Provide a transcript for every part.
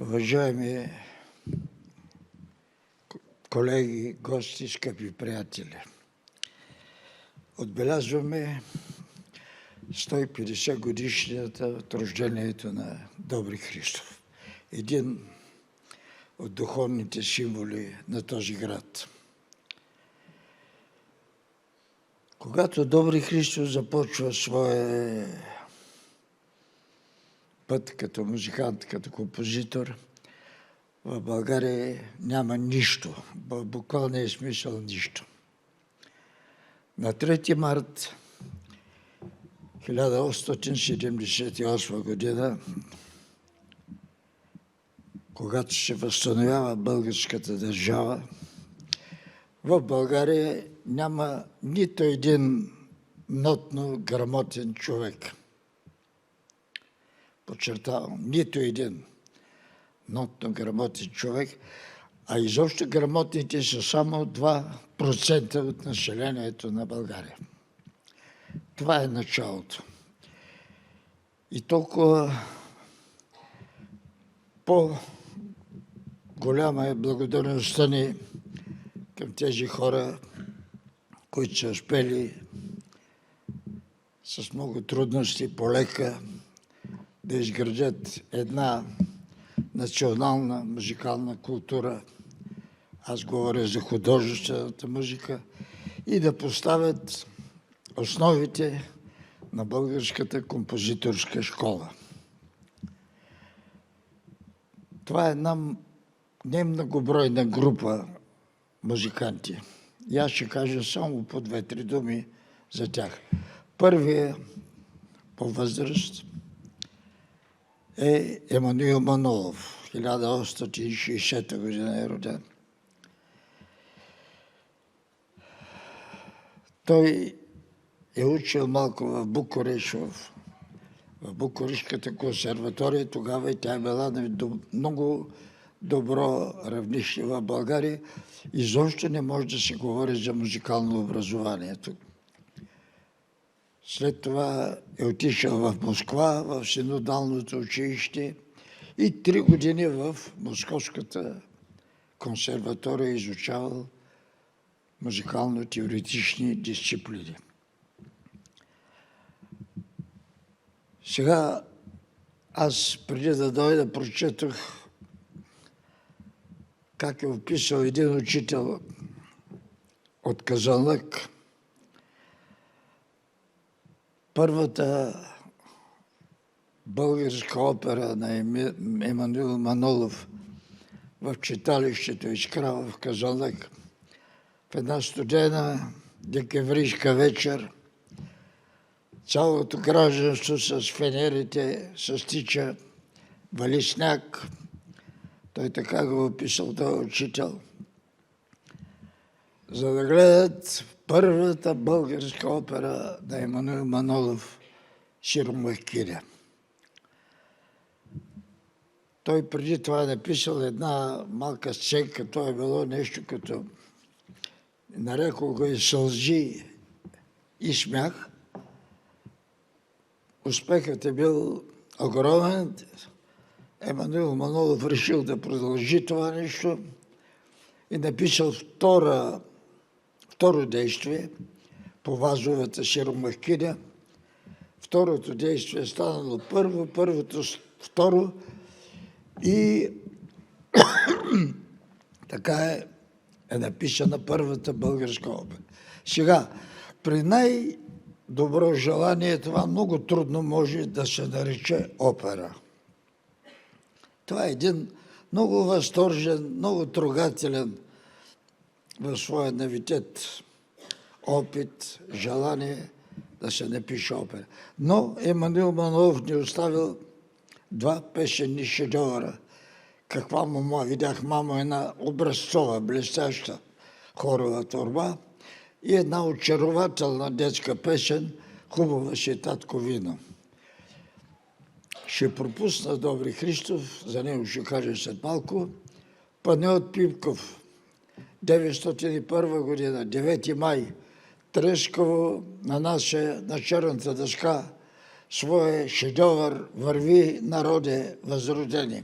Уважаеми колеги, гости, скъпи приятели! Отбелязваме 150 годишнията от рождението на Добри Христов. Един от духовните символи на този град. Когато Добри Христов започва своя път като музикант, като композитор, в България няма нищо, в буквалния смисъл нищо. На 3 март 1878 година, когато се възстановява българската държава, в България няма нито един нотно грамотен човек. Подчертавам, нито един нотно грамотен човек, а изобщо грамотните са само 2% от населението на България. Това е началото. И толкова по-голяма е благодарността ни към тези хора, които са успели с много трудности полека да изградят една национална музикална култура, аз говоря за художествената музика, и да поставят основите на българската композиторска школа. Това е една не многобройна група музиканти. И аз ще кажа само по 2-3 думи за тях. Първият по възраст е Емануил Манолов, 1860 година е роден. Той е учил малко в Букурещ, в Букурешката консерватория, тогава и тя е била на много добро равнище в България. Изобщо не може да се говори за музикално образование тук. След това е отишъл в Москва, в Синодалното училище и 3 години в Московската консерватория изучавал музикално-теоретични дисциплини. Сега аз преди да дойда прочетох как е описал един учител от Казанлък първата българска опера на Емануил Манолов в читалището Искра в Казанлък. В една студена декемврийска вечер цялото гражданство с фенерите се стича, вали сняг. Той така го описал този учител. За да гледат първата българска опера на Емануил Манолов Сиромахкиня. Той преди това е написал една малка сценка, то е било нещо като, нарекол го и сълзи и смях. Успехът е бил огромен. Емануил Манолов решил да продължи това нещо и написал второ действие по Вазовата Сиромахкиня. Второто действие е станало първо, първото второ и така е написана първата българска опера. Сега, при най-добро желание това много трудно може да се нарече опера. Това е един много възторжен, много трогателен в своя навитет опит, желание да се напише опера. Но Емануил Манолов ни оставил 2 песенни шедьовъра. Каква мама, видях мама, една образцова, блестяща хорова творба и една очарователна детска песен "Хубава си, татко, вино". Ще пропусна Добри Христов, за него ще кажа след малко. Панайот Пипков, 901 година, 9 май, трескаво нанася на черната дъска своя шедьовър "Върви, народе възродени".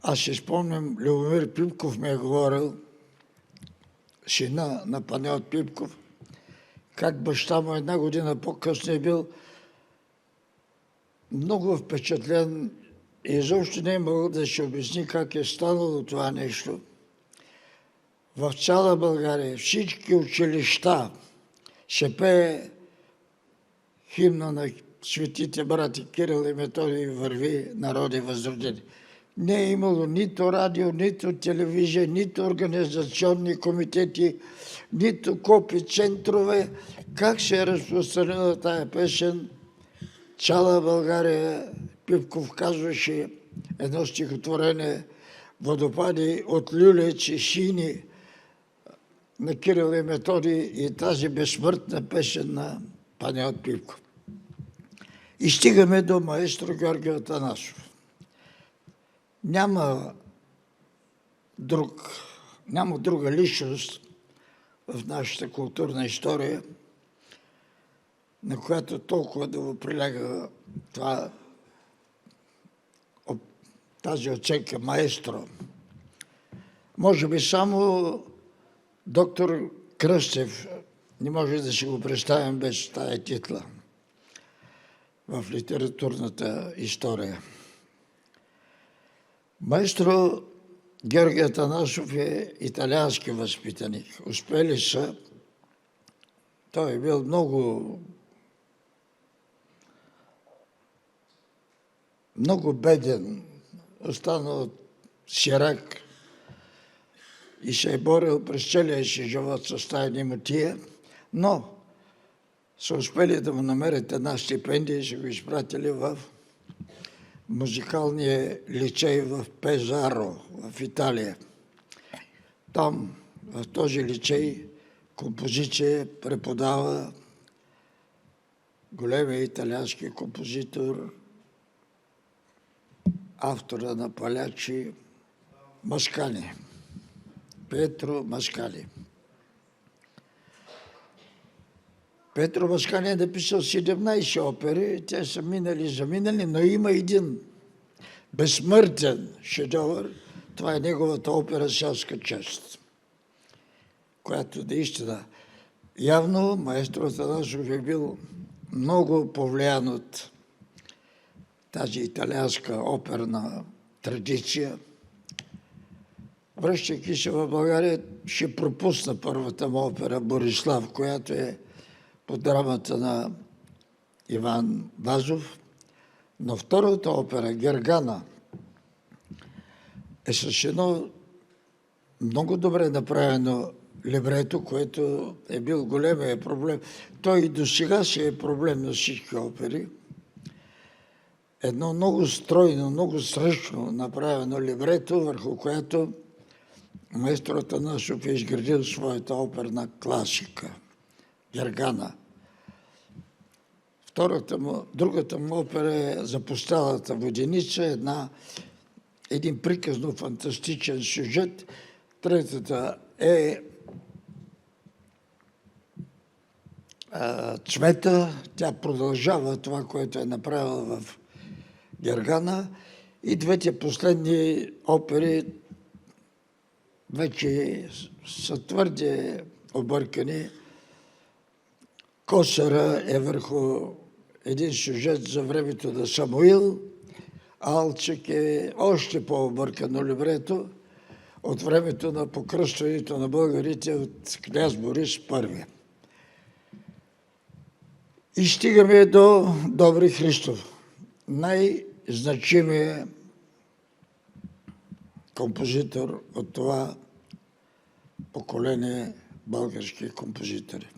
Аз ще спомням, Любомир Пипков ми е говорил, сина на Панайот Пипков, как баща му една година по-късно е бил много впечатлен и изобщо не е могъл да се обясни как е станало това нещо. В цяла България всички училища ще пее химна на светите брати Кирил и Методий "Върви, народи възродени". Не е имало нито радио, нито телевизия, нито организационни комитети, нито копи центрове. Как се е разпространила тая песен? Цяла България, Пипков казваше едно стихотворение "Водопади от люлеци сини" на Кирил и Методий и тази безсмъртна песен на Панайот Пипков. И стигаме до маестро Георги Атанасов. Няма друга личност в нашата културна история, на която толкова да го приляга тази оценка маестро. Може би само доктор Кръстев не може да си го представим без тая титла в литературната история. Маестро Георги Атанасов е италиански възпитаник. Успели са. Той е бил много беден, останал сирак и се е борил през целия си живот с тая немотия, но са успели да му намерят една стипендия и са го изпратили в музикалния лицей в Пезаро, в Италия. Там, в този лицей, композиция преподава големия италиански композитор, автора на Палячи Маскани, Петро Маскани. Петро Маскани е написал 17 опери, те са заминали, но има един безсмъртен шедьовър, това е неговата опера "Селска чест", която наистина явно маестро Атанасов е бил много повлиян от тази италианска оперна традиция. Връщайки се в България, ще пропусна първата му опера "Борислав", която е по драмата на Иван Вазов, но втората опера "Гергана" е с едно много добре направено либрето, което е бил големия проблем. Той и до сега си е проблем на всички опери. Едно много стройно, много сръчно направено либрето, върху което маестро Атанасов е изградил своята оперна класика "Гергана". Другата му опера е "Запусталата воденица", един приказно фантастичен сюжет. Третата е "Цвета". Тя продължава това, което е направила в Гергана. И двете последни опери вече са твърде объркани. "Косъра" е върху един сюжет за времето на Самуил, "Алчик" е още по-объркано либрето от времето на покръстването на българите от княз Борис I. И стигаме до Добри Христов, най-значимият композитор от това поколение български композитори.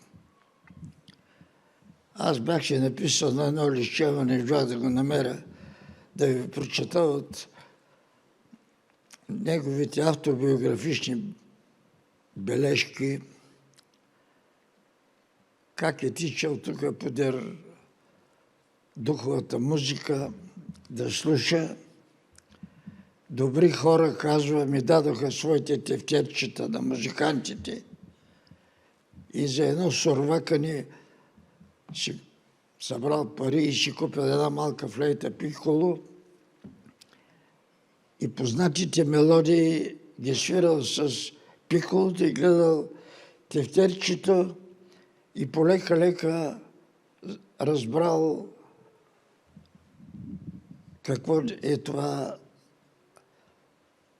Аз бях си написал на едно листче, но не можах да го намеря, да ви прочета от неговите автобиографични бележки, как е тичал тук подир духовата музика да слуша. Добри хора, казва, ми дадоха своите тефтерчета на музикантите и за едно сурвакане си събрал пари и си купил една малка флейта пиколо и познатите мелодии ги свирал с пиколото и гледал тефтерчето и полека-лека разбрал какво е това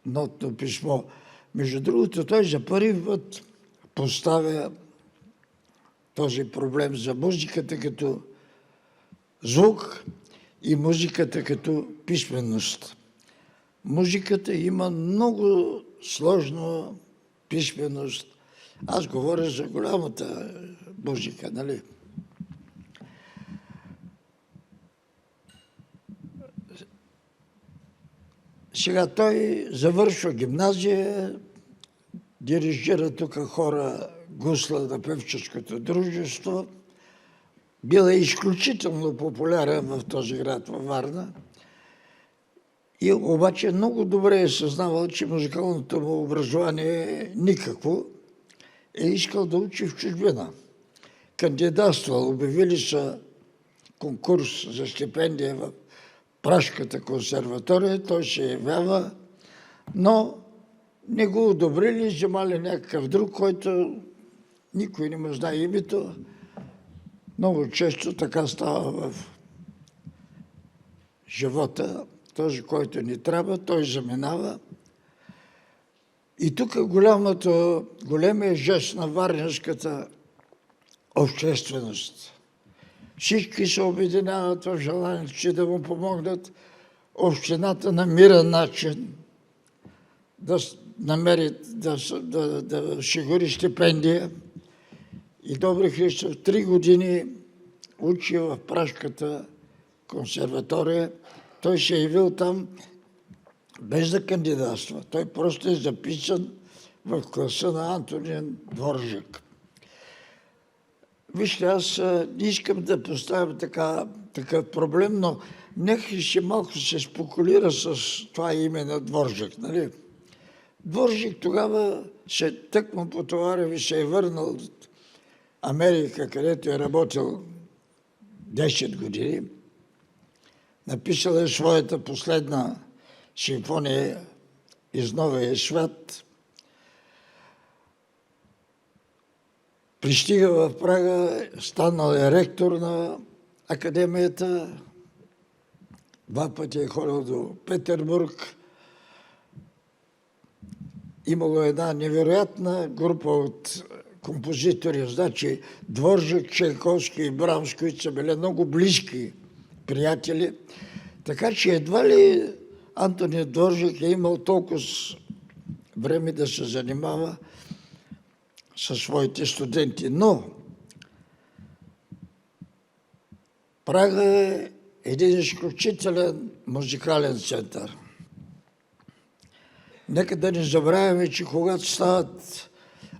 нотно писмо. Между другото, той за първи път поставя този проблем за музиката като звук и музиката като писменост. Музиката има много сложна писменост. Аз говоря за голямата музика, нали? Сега той завършва гимназия, дирижира тук хора гусла на певческото дружество. Бил е изключително популярен в този град, във Варна. И обаче много добре е съзнавал, че музикалното му образование е никакво. Е искал да учи в чужбина. Кандидатствал, обявили са конкурс за стипендия в Пражската консерватория, той се явява, но не го одобрили, вземали някакъв друг, който никой не му знае името. Много често така става в живота. Този, който ни трябва, той заминава. И тук големия жест на варненската общественост. Всички се обединяват в желанието, че да му помогнат. Общината намира начин да намери, да осигури стипендия. И Добри Христов 3 години учи в Пражската консерватория. Той се е явил там без да кандидатства. Той просто е записан в класа на Антонин Дворжак. Вижте, аз не искам да поставям такъв проблем, но нека ще малко се спекулира с това име на Дворжак. Нали? Дворжак тогава тъкмо по товареви се е върнал от Америка, където е работил 10 години. Написал е своята последна симфония из Новия свят. Пристига в Прага, станал е ректор на академията, 2 пъти е ходил до Петербург. Имало една невероятна група от композитори, значи Дворжак, Чайковски и Брамс, които са били много близки приятели. Така че едва ли Антони Дворжак е имал толкова време да се занимава със своите студенти. Но Прага е един изключителен музикален център. Нека да не забравяме, че когато стават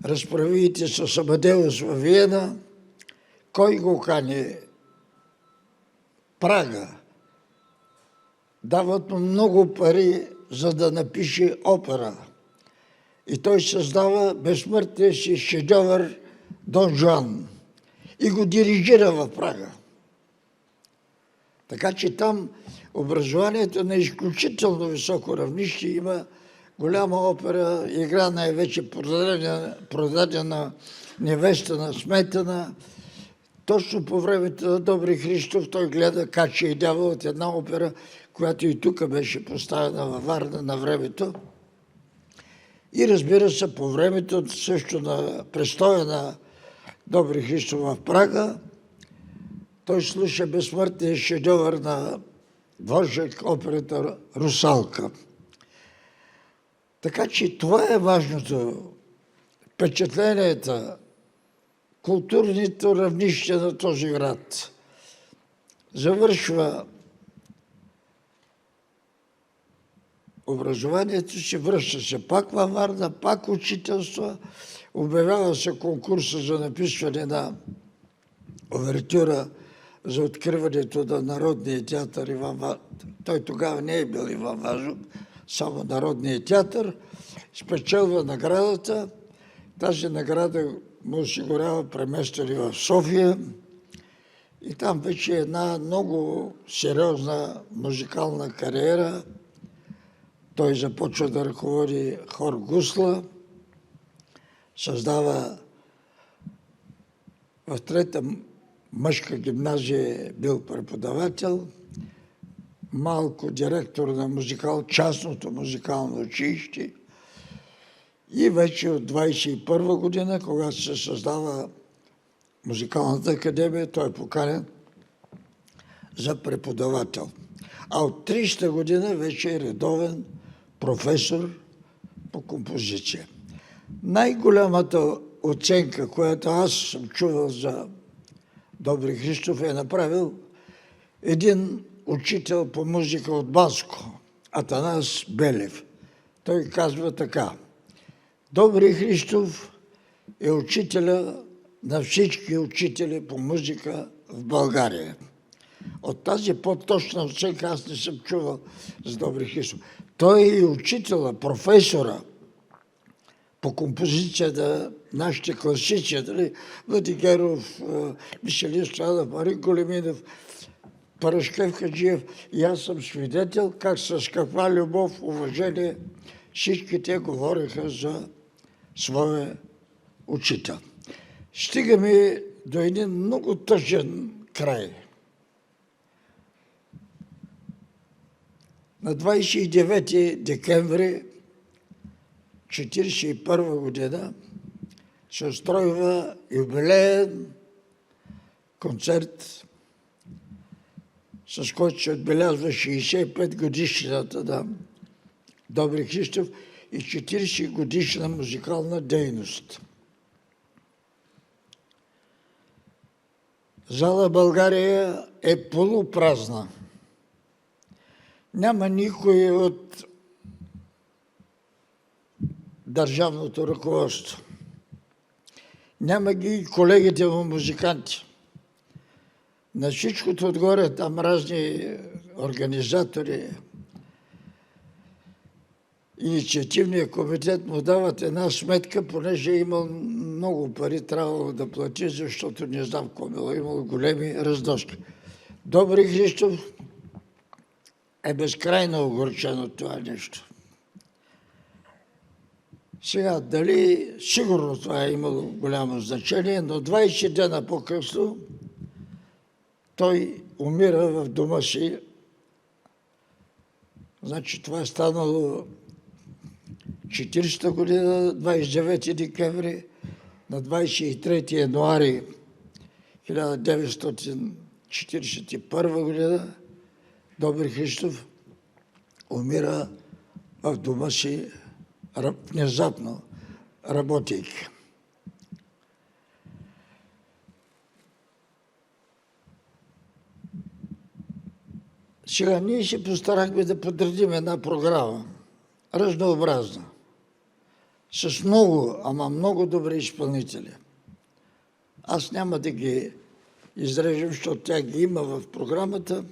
разправиите с Амадеус във Виена, кой го кани? Прага. Дават му много пари, за да напише опера. И той създава безсмъртния си шедьовър Дон Жуан и го дирижира в Прага. Така че там образованието на изключително високо равнище, има голяма опера, играна е вече продадена невеста на Сметана. Точно по времето на Добри Христов той гледа Кача и дявол от една опера, която и тук беше поставена във Варна на времето. И разбира се, по времето също на престоя на Добри Христов в Прага, той слуша безсмъртния шедьовър на Дворжак, операта Русалка. Така че това е важното. Впечатленията, културните равнища на този град. Завършва образованието си, връща се пак във Варна, пак учителства, обявява се конкурса за написване на увертюра за откриването на Народния театър Иван Вазов. Той тогава не е бил Иван Вазов, само Народния театър. Спечелва наградата. Тази награда му осигурява преместване в София. И там вече една много сериозна музикална кариера. Той започва да ръководи хор Гусла, създава в трета мъжка гимназия, бил преподавател, малко директор на частното музикално училище и вече от 1921 година, когато се създава музикалната академия, той е поканен за преподавател. А от 30-та година вече е редовен професор по композиция. Най-голямата оценка, която аз съм чувал за Добри Христов, е направил един учител по музика от Банско, Атанас Белев. Той казва така: Добри Христов е учителя на всички учители по музика в България. От тази по-точна оценка аз не съм чувал за Добри Христов. Той е и учителя, професора по композиция на нашите класици, дали Владигеров, Мишелин Страдов, Марин Големинов, Парашкев Хаджиев. И аз съм свидетел как с каква любов, уважение всички те говориха за своя учител. Стигаме до един много тъжен край. На 29 декември 1941 година се устройва юбилеен концерт, с който се отбелязва 65 годишнината на Добри Христов и 40 годишна музикална дейност. Зала България е полупразна. Няма никой от държавното ръководство. Няма ги и колегите му музиканти. На всичкото отгоре там разни организатори, инициативния комитет му дават една сметка, понеже е имал много пари, трябвало да плати, защото не знам какво било, имало големи разноски. Добри Христов е безкрайно огорчен от това нещо. Сега, дали сигурно това е имало голямо значение, но 20 дена по-късно той умира в дома си. Значи това е станало 40-та година, 29 декември, на 23 януари 1941 година Добри Христов умира в дома си внезапно, работейки. Сега ние се постарахме да подредим една програма, разнообразна, с много, ама много добри изпълнители. Аз няма да ги изрежем, защото тя ги има в програмата.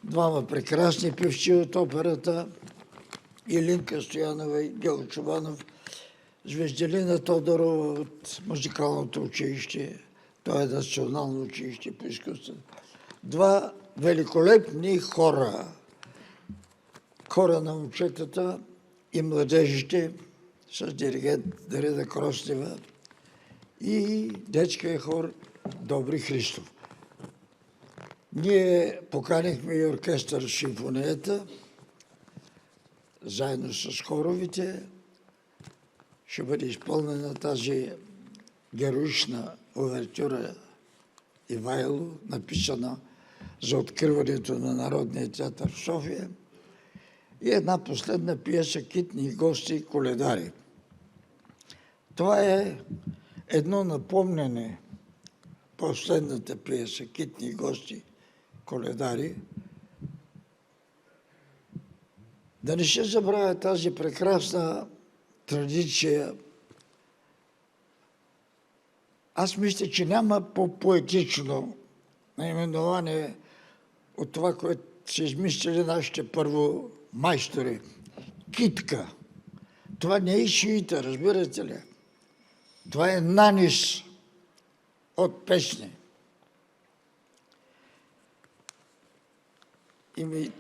Двама прекрасни певци от операта, Илинка Стоянова и Гео Чубанов, Звезделина Тодорова от музикалното училище, то е Национално училище по изкуство. Два великолепни хора. Хора на момчетата и младежите с диригент Дарина Кроснева и детския хор Добри Христов. Ние поканихме и оркестър Симфонията, заедно с хоровите. Ще бъде изпълнена тази героична увертюра Ивайло, написана за откриването на Народния театър в София, и една последна пиеса Китни гости и коледари. Това е едно напомняне, последната пиеса Китни гости, коледари, да не се забравя тази прекрасна традиция. Аз мисля, че няма по-поетично наименование от това, което са измислили нашите първомайстори. Китка. Това не е шиита, разбирате ли? Това е нанис от песни.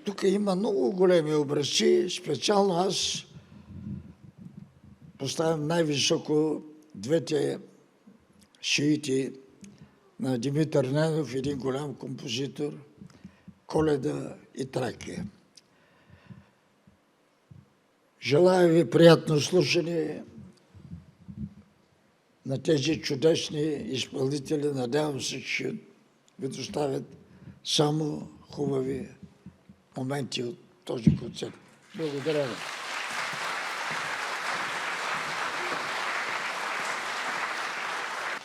Тук има много големи образци. Специално аз поставям най-високо двете шиити на Димитър Ненов, един голям композитор, Коледа и Тракия. Желая ви приятно слушане на тези чудесни изпълнители. Надявам се, че ви доставят само хубави моменти от този концерт. Благодаря ви.